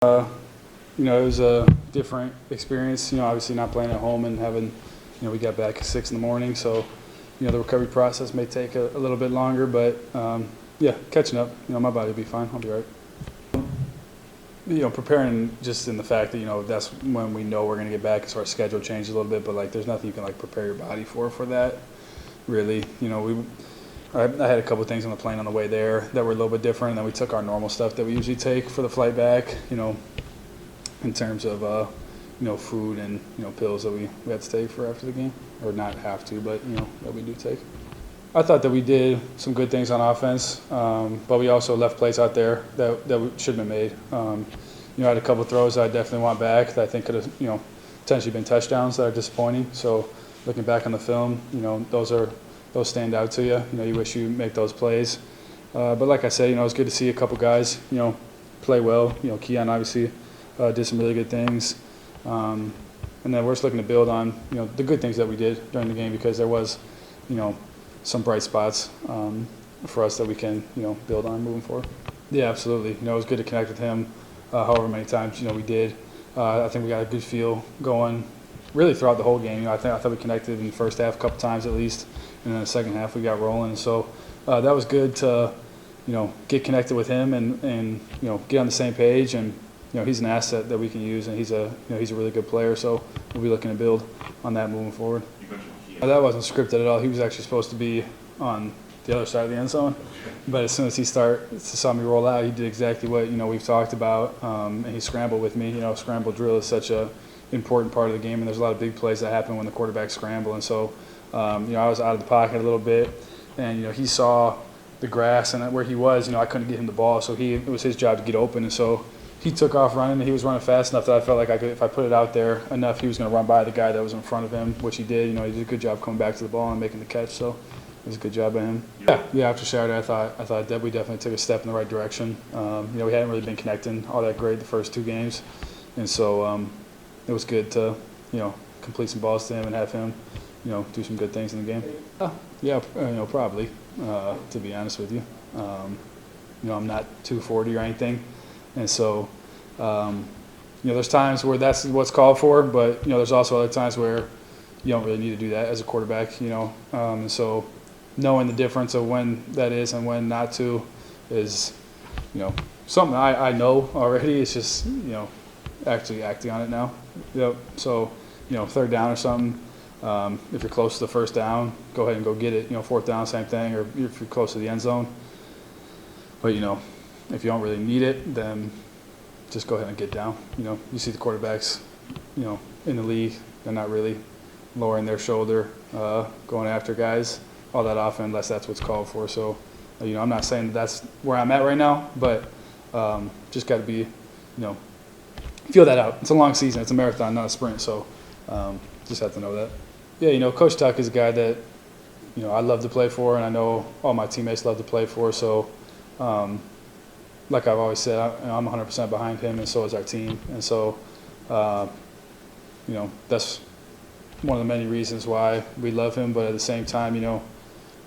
It was a different experience. Obviously not playing at home and having, we got back at 6 in the morning, so the recovery process may take a little bit longer, but yeah, catching up. My body will be fine. I'll be all right. Preparing just in the fact that that's when we know we're going to get back, so our schedule changes a little bit. But there's nothing you can prepare your body for that. Really, I had a couple of things on the plane on the way there that were a little bit different, and then we took our normal stuff that we usually take for the flight back. In terms of food and pills that we had to take for after the game, or not have to, but that we do take. I thought that we did some good things on offense, but we also left plays out there that should have been made. I had a couple of throws that I definitely want back that I think could have potentially been touchdowns that are disappointing. So looking back on the film, those stand out to you. You wish you make those plays. But like I said, it's good to see a couple guys play well. Keon obviously did some really good things. And then we're just looking to build on the good things that we did during the game, because there was some bright spots for us that we can build on moving forward. Yeah, absolutely. It was good to connect with him however many times we did. I think we got a good feel going really throughout the whole game. I thought we connected in the first half a couple times at least, and then the second half we got rolling. So that was good to get connected with him and get on the same page. And he's an asset that we can use, and he's a really good player. So we'll be looking to build on that moving forward. That wasn't scripted at all. He was actually supposed to be on the other side of the end zone, but as soon as he saw me roll out, he did exactly what we've talked about, and he scrambled with me. Scramble drill is such a important part of the game, and there's a lot of big plays that happen when the quarterbacks scramble. And so, I was out of the pocket a little bit, and he saw the grass and where he was. I couldn't get him the ball, so it was his job to get open, and so he took off running, and he was running fast enough that I felt like if I put it out there enough, he was going to run by the guy that was in front of him, which he did. He did a good job coming back to the ball and making the catch, so it was a good job by him. Yeah. After Saturday, I thought that we definitely took a step in the right direction. We hadn't really been connecting all that great the first two games, and so it was good to complete some balls to him and have him do some good things in the game. Yeah, probably. To be honest with you, I'm not 240 or anything. And so, there's times where that's what's called for, but, there's also other times where you don't really need to do that as a quarterback, And so knowing the difference of when that is and when not to is, something I know already. It's just, actually acting on it now. So, third down or something, if you're close to the first down, go ahead and go get it. Fourth down, same thing, or if you're close to the end zone. But, if you don't really need it, then just go ahead and get down. You see the quarterbacks, in the league, they're not really lowering their shoulder, going after guys all that often unless that's what's called for. So, I'm not saying that that's where I'm at right now, but just got to be, feel that out. It's a long season. It's a marathon, not a sprint. So just have to know that. Yeah, Coach Tuck is a guy that, I love to play for, and I know all my teammates love to play for. So, like I've always said, I'm 100% behind him, and so is our team. And so, that's one of the many reasons why we love him. But at the same time,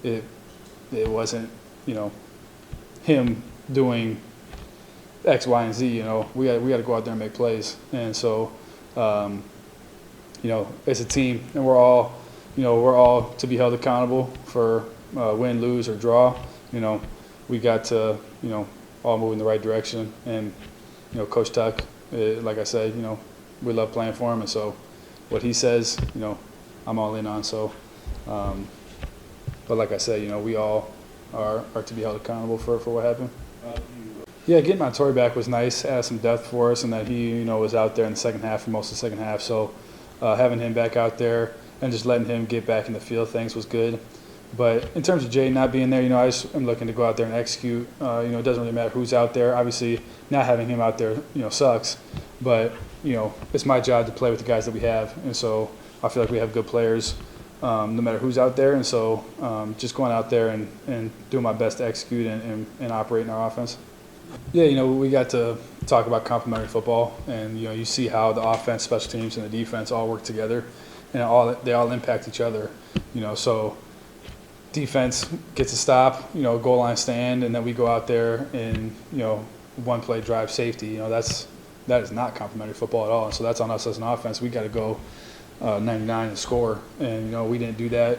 it wasn't, him doing X, Y, and Z. We got to go out there and make plays. And so, it's a team, and we're all to be held accountable for win, lose, or draw. We got to, all move in the right direction. And, Coach Tuck, like I said, we love playing for him. And so what he says, I'm all in on. So, but like I said, we all are to be held accountable for what happened. Yeah, getting Montori back was nice, added some depth for us, and that he, was out there in the second half for most of the second half. So having him back out there and just letting him get back in the field of things was good. But in terms of Jay not being there, I just am looking to go out there and execute. It doesn't really matter who's out there. Obviously, not having him out there, sucks. But, it's my job to play with the guys that we have. And so I feel like we have good players no matter who's out there. And so just going out there and doing my best to execute and operate in our offense. Yeah, we got to talk about complementary football. And, you see how the offense, special teams, and the defense all work together. And they all impact each other, So defense gets a stop, goal line stand, and then we go out there and, one play drive safety. That's that is not complimentary football at all. And so that's on us as an offense. We got to go 99 and score. And, we didn't do that.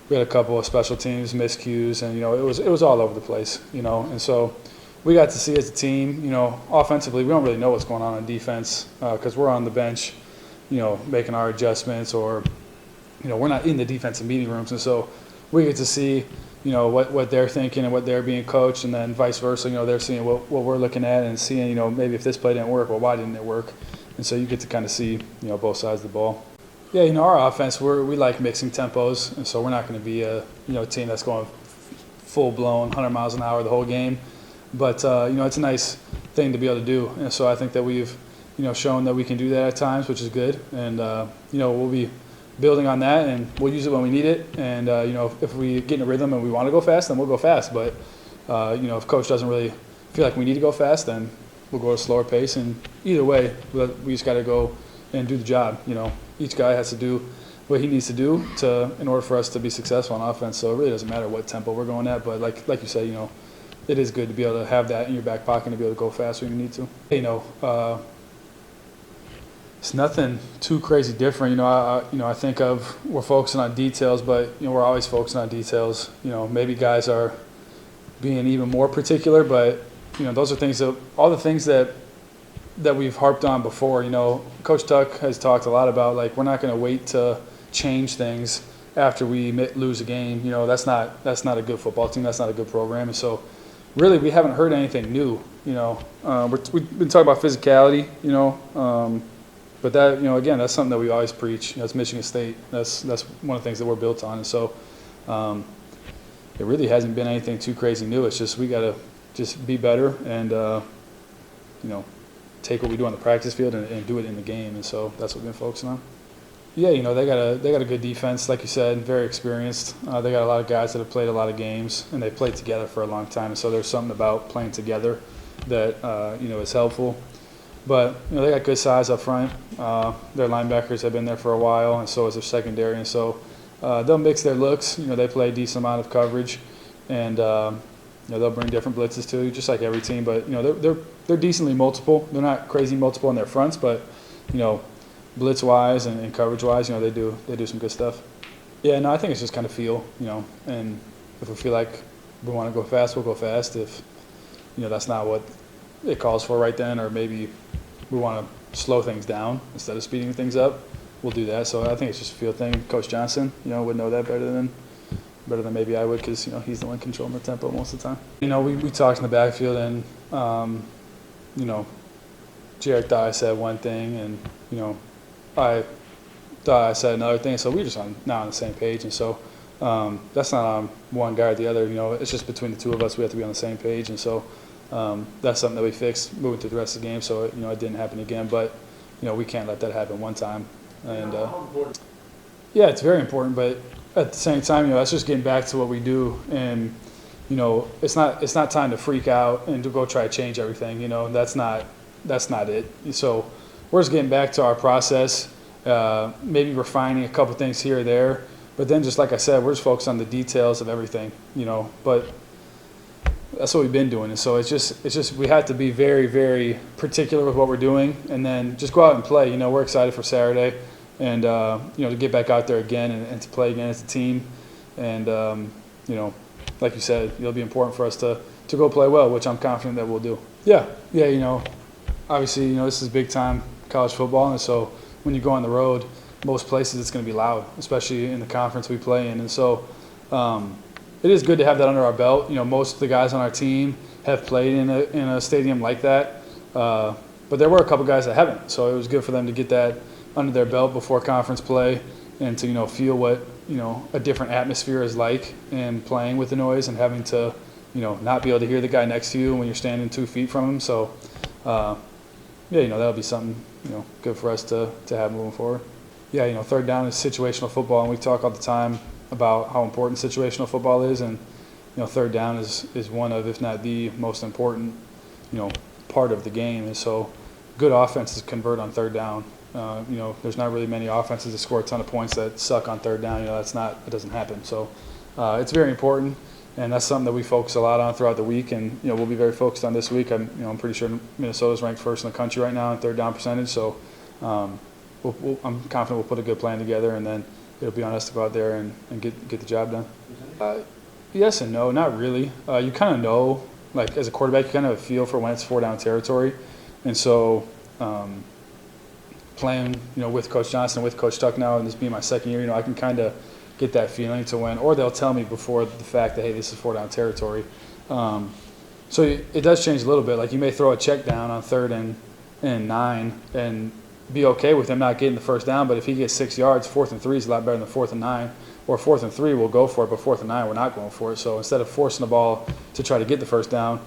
We had a couple of special teams, miscues, and, it was all over the place, And so we got to see as a team, offensively, we don't really know what's going on defense because we're on the bench, making our adjustments or, we're not in the defensive meeting rooms. And so we get to see, what they're thinking and what they're being coached, and then vice versa, they're seeing what we're looking at and seeing, maybe if this play didn't work, well, why didn't it work? And so you get to kind of see, both sides of the ball. Yeah, our offense, we like mixing tempos, and so we're not going to be a, team that's going full-blown 100 miles an hour the whole game. But, it's a nice thing to be able to do. And so I think that we've, shown that we can do that at times, which is good. And, we'll be building on that, and we'll use it when we need it. And, if we get in a rhythm and we want to go fast, then we'll go fast. But, if coach doesn't really feel like we need to go fast, then we'll go at a slower pace. And either way, we just got to go and do the job. Each guy has to do what he needs to do in order for us to be successful on offense. So it really doesn't matter what tempo we're going at. But like you said, it is good to be able to have that in your back pocket and to be able to go fast when you need to. It's nothing too crazy different. I think we're focusing on details, but we're always focusing on details. Maybe guys are being even more particular, but those are all the things that we've harped on before. Coach Tuck has talked a lot about we're not going to wait to change things after we lose a game. That's not a good football team. That's not a good program. And so, really, we haven't heard anything new. We've been talking about physicality. But that, again, that's something that we always preach. It's Michigan State. That's one of the things that we're built on. And so, it really hasn't been anything too crazy new. It's just we got to just be better and take what we do on the practice field and do it in the game. And so that's what we've been focusing on. Yeah, they got a good defense, like you said, very experienced. They got a lot of guys that have played a lot of games, and they've played together for a long time. And so there's something about playing together that is helpful. But they got good size up front. Their linebackers have been there for a while, and so is their secondary. And so they'll mix their looks. They play a decent amount of coverage, and they'll bring different blitzes to you, just like every team. But they're decently multiple. They're not crazy multiple in their fronts, but blitz wise and coverage wise, they do some good stuff. Yeah, no, I think it's just kind of feel, and if we feel like we want to go fast, we'll go fast. If that's not what it calls for right then, or maybe we want to slow things down instead of speeding things up, we'll do that. So I think it's just a feel thing. Coach Johnson, would know that better than maybe I would, because he's the one controlling the tempo most of the time. We talked in the backfield, and Jared thought I said one thing, and I thought I said another thing. So we're just not on the same page, and so that's not on one guy or the other. It's just between the two of us. We have to be on the same page, and so that's something that we fixed moving through the rest of the game. So it didn't happen again, but we can't let that happen one time. And yeah, it's very important, but at the same time, that's just getting back to what we do, and it's not time to freak out and to go try to change everything. That's not it. So we're just getting back to our process, maybe refining a couple things here or there, but then just like I said, we're just focused on the details of everything. But that's what we've been doing, and so it's just we have to be very, very particular with what we're doing, and then just go out and play. We're excited for Saturday, and to get back out there again and to play again as a team, and like you said, it'll be important for us to go play well, which I'm confident that we'll do. Yeah, obviously, this is big time college football, and so when you go on the road, most places it's going to be loud, especially in the conference we play in, and so it is good to have that under our belt. Most of the guys on our team have played in a stadium like that, but there were a couple guys that haven't, so it was good for them to get that under their belt before conference play, and to feel what a different atmosphere is like, and playing with the noise and having to not be able to hear the guy next to you when you're standing 2 feet from him. So that'll be something good for us to have moving forward. Yeah, third down is situational football, and we talk all the time about how important situational football is, and third down is one of, if not the most important part of the game. And so good offenses convert on third down. There's not really many offenses that score a ton of points that suck on third down. It doesn't happen. So it's very important. And that's something that we focus a lot on throughout the week, and we'll be very focused on this week. I'm pretty sure Minnesota's ranked first in the country right now in third down percentage. So I'm confident we'll put a good plan together, and then it'll be on us to go out there and get the job done. Yes and no, not really. You kind of know, like as a quarterback, you kind of have a feel for when it's 4-down territory, and so playing with Coach Johnson, with Coach Tuck now, and this being my second year, I can kind of get that feeling to when, or they'll tell me before the fact that, hey, this is 4-down territory. So it does change a little bit. Like you may throw a check down on 3rd and 9 and be okay with him not getting the first down, but if he gets 6 yards, 4th and 3 is a lot better than 4th and 9. Or 4th and 3, we'll go for it, but 4th and 9, we're not going for it. So instead of forcing the ball to try to get the first down,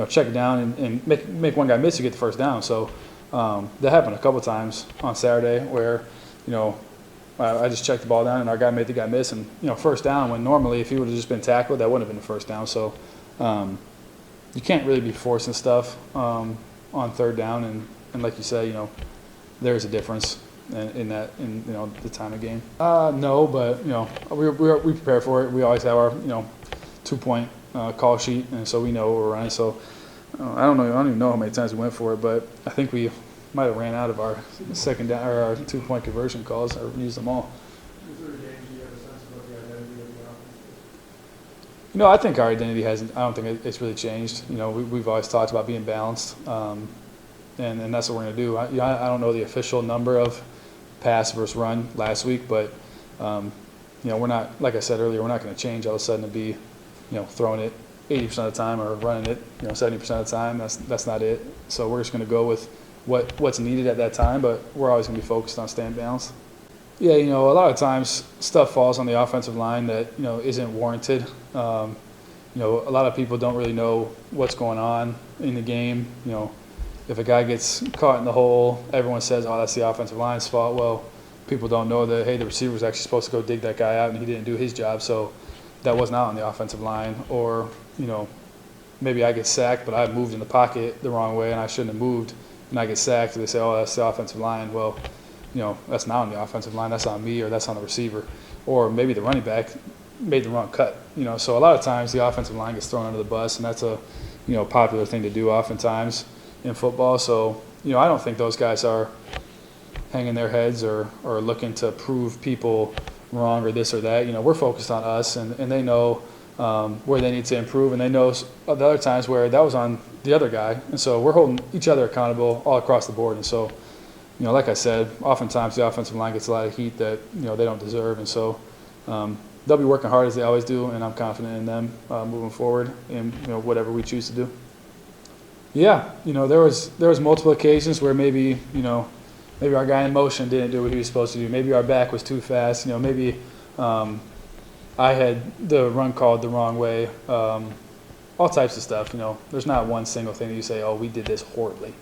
check it down and make one guy miss, you get the first down. So that happened a couple times on Saturday where, I just checked the ball down and our guy made the guy miss, and first down, when normally if he would have just been tackled, that wouldn't have been the first down. So you can't really be forcing stuff on 3rd down, and like you said, there's a difference in that, in the time of game. No, but we prepare for it. We always have our 2-point call sheet, and so we know what we're running. So I don't even know how many times we went for it, but I think we might have ran out of our second down or our 2-point conversion calls or used them all. Is there a game, do you have a sense of what the identity of the offense is? I think our identity hasn't. I don't think it's really changed. We've always talked about being balanced, and that's what we're going to do. I don't know the official number of pass versus run last week, but we're not, like I said earlier, we're not going to change all of a sudden to be throwing it 80% of the time or running it 70% of the time. That's not it. So we're just going to go with what's needed at that time, but we're always going to be focused on staying balanced. Yeah, a lot of times stuff falls on the offensive line that isn't warranted. A lot of people don't really know what's going on in the game. If a guy gets caught in the hole, everyone says, oh, that's the offensive line's fault. Well, people don't know that, hey, the receiver was actually supposed to go dig that guy out and he didn't do his job, so that was not on the offensive line. Or, maybe I get sacked, but I moved in the pocket the wrong way and I shouldn't have moved, and I get sacked, and they say, oh, that's the offensive line. Well, that's not on the offensive line. That's on me, or that's on the receiver. Or maybe the running back made the wrong cut. So a lot of times the offensive line gets thrown under the bus, and that's a popular thing to do oftentimes in football. So I don't think those guys are hanging their heads or looking to prove people wrong or this or that. We're focused on us, and they know where they need to improve, and they know the other times where that was on the other guy, and so we're holding each other accountable all across the board. And so like I said, oftentimes the offensive line gets a lot of heat that they don't deserve, and so they'll be working hard as they always do, and I'm confident in them moving forward in whatever we choose to do. Yeah, there was multiple occasions where maybe our guy in motion didn't do what he was supposed to do. Maybe our back was too fast. Maybe I had the run called the wrong way. All types of stuff. There's not one single thing that you say, oh, we did this horribly.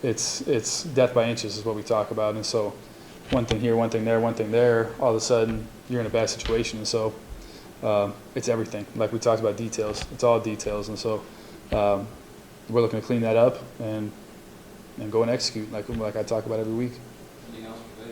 It's death by inches is what we talk about, and so one thing here, one thing there, all of a sudden you're in a bad situation, and so it's everything. Like we talked about details, it's all details, and so we're looking to clean that up and go and execute like I talk about every week. Anything else?